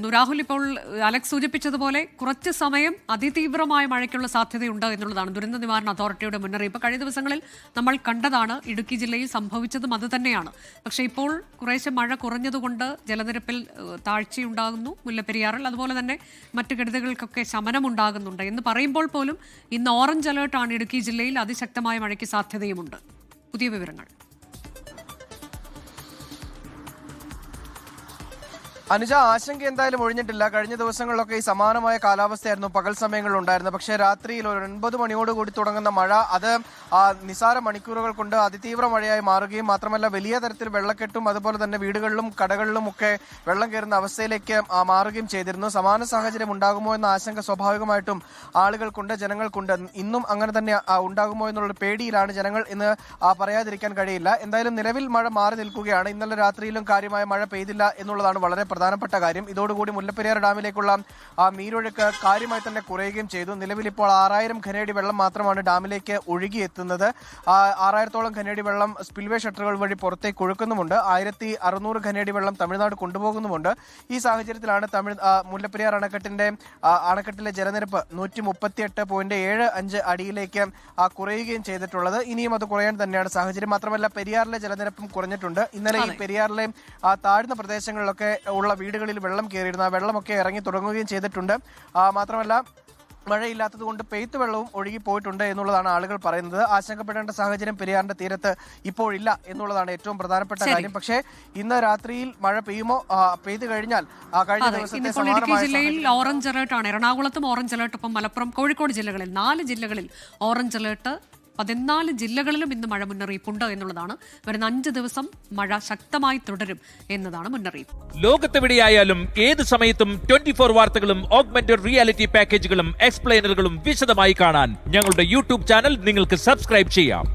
രാഹുൽ, ഇപ്പോൾ അലക്സ് സൂചിപ്പിച്ചതുപോലെ കുറച്ച് സമയം അതിതീവ്രമായ മഴയ്ക്കുള്ള സാധ്യതയുണ്ട് എന്നുള്ളതാണ് ദുരന്ത നിവാരണ അതോറിറ്റിയുടെ മുന്നറിയിപ്പ്. കഴിഞ്ഞ ദിവസങ്ങളിൽ നമ്മൾ കണ്ടതാണ്, ഇടുക്കി ജില്ലയിൽ സംഭവിച്ചതും അത് തന്നെയാണ്. പക്ഷേ ഇപ്പോൾ കുറേശ്ശെ മഴ കുറഞ്ഞതുകൊണ്ട് ജലനിരപ്പിൽ താഴ്ചയുണ്ടാകുന്നു മുല്ലപ്പെരിയാറിൽ. അതുപോലെ തന്നെ മറ്റു കെടുതികൾക്കൊക്കെ ശമനമുണ്ടാകുന്നുണ്ട് എന്ന് പറയുമ്പോൾ പോലും ഇന്ന് ഓറഞ്ച് അലേർട്ടാണ് ഇടുക്കി ജില്ലയിൽ. അതിശക്തമായ മഴയ്ക്ക് സാധ്യതയുമുണ്ട്. പുതിയ വിവരങ്ങൾ. അനുജ, ആശങ്ക എന്തായാലും ഒഴിഞ്ഞിട്ടില്ല. കഴിഞ്ഞ ദിവസങ്ങളിലൊക്കെ ഈ സമാനമായ കാലാവസ്ഥയായിരുന്നു പകൽ സമയങ്ങളിൽ ഉണ്ടായിരുന്നത്. പക്ഷേ രാത്രിയിൽ ഒരു 9 മണിയോടുകൂടി തുടങ്ങുന്ന മഴ അത് നിസാര മണിക്കൂറുകൾ കൊണ്ട് അതിതീവ്ര മഴയായി മാറുകയും മാത്രമല്ല വലിയ തരത്തിൽ വെള്ളക്കെട്ടും അതുപോലെ തന്നെ വീടുകളിലും കടകളിലും ഒക്കെ വെള്ളം കയറുന്ന അവസ്ഥയിലേക്ക് മാറുകയും ചെയ്തിരുന്നു. സമാന സാഹചര്യം ഉണ്ടാകുമോ എന്ന ആശങ്ക സ്വാഭാവികമായിട്ടും ആളുകൾക്കുണ്ട്, ജനങ്ങൾക്കുണ്ട്. ഇന്നും അങ്ങനെ തന്നെ ഉണ്ടാകുമോ എന്നുള്ള പേടിയിലാണ് ജനങ്ങൾ എന്ന് പറയാതിരിക്കാൻ കഴിയില്ല. എന്തായാലും നിലവിൽ മഴ മാറി നിൽക്കുകയാണ്. ഇന്നലെ രാത്രിയിലും കാര്യമായ മഴ പെയ്തില്ല എന്നുള്ളതാണ് വളരെ പ്രധാനപ്പെട്ട കാര്യം. ഇതോടുകൂടി മുല്ലപ്പെരിയാർ ഡാമിലേക്കുള്ള നീരൊഴുക്ക് കാര്യമായി തന്നെ കുറയുകയും ചെയ്തു. നിലവിൽ ഇപ്പോൾ 6000 ഘനയടി വെള്ളം മാത്രമാണ് ഡാമിലേക്ക് ഒഴുകിയെത്തുന്നത്. 6000-ഓളം ഘനയടി വെള്ളം സ്പിൽവേ ഷട്ടറുകൾ വഴി പുറത്തേക്ക് ഒഴുക്കുന്നുമുണ്ട്. 1600 ഘനയടി വെള്ളം തമിഴ്നാട് കൊണ്ടുപോകുന്നുമുണ്ട്. ഈ സാഹചര്യത്തിലാണ് മുല്ലപ്പെരിയാർ അണക്കെട്ടിലെ ജലനിരപ്പ് 138.75 അടിയിലേക്ക് കുറയുകയും ചെയ്തിട്ടുള്ളത്. ഇനിയും അത് കുറയാൻ തന്നെയാണ് സാഹചര്യം. മാത്രമല്ല പെരിയാറിലെ ജലനിരപ്പും കുറഞ്ഞിട്ടുണ്ട്. ഇന്നലെ ഈ പെരിയാറിലെ താഴ്ന്ന പ്രദേശങ്ങളിലൊക്കെ ഉള്ള വീടുകളിൽ വെള്ളം കയറിയിരുന്നു. ആ വെള്ളമൊക്കെ ഇറങ്ങി തുടങ്ങുകയും ചെയ്തിട്ടുണ്ട്. മാത്രമല്ല മഴയില്ലാത്തത് കൊണ്ട് പെയ്ത്ത് വെള്ളവും ഒഴുകി പോയിട്ടുണ്ട് എന്നുള്ളതാണ് ആളുകൾ പറയുന്നത്. ആശങ്കപ്പെടേണ്ട സാഹചര്യം പെരിയാറിന്റെ തീരത്ത് ഇപ്പോഴില്ല എന്നുള്ളതാണ് ഏറ്റവും പ്രധാനപ്പെട്ട കാര്യം. പക്ഷേ ഇന്ന് രാത്രിയിൽ മഴ പെയ്യുമോ, പെയ്തു കഴിഞ്ഞാൽ കഴിഞ്ഞ ദിവസത്തെ ഇടുക്കി ജില്ലയിൽ ഓറഞ്ച് അലേർട്ടാണ്. എറണാകുളത്തും ഓറഞ്ച് അലേർട്ട്, ഒപ്പം മലപ്പുറം, കോഴിക്കോട് ജില്ലകളിൽ 4 ജില്ലകളിൽ ഓറഞ്ച് അലേർട്ട്. 14 ജില്ലകളിലും ഇന്ന് മഴ മുന്നറിയിപ്പുണ്ട് എന്നുള്ളതാണ്. വരുന്ന 5 ദിവസം മഴ ശക്തമായി തുടരും എന്നതാണ് മുന്നറിയിപ്പ്. ലോകത്തെവിടെയായാലും ഏത് സമയത്തും 24 വാർത്തകളും ഓഗ്മെന്റഡ് റിയാലിറ്റി പാക്കേജുകളും എക്സ്പ്ലെയിനറുകളും വിശദമായി കാണാൻ ഞങ്ങളുടെ യൂട്യൂബ് ചാനൽ നിങ്ങൾക്ക് സബ്സ്ക്രൈബ് ചെയ്യാം.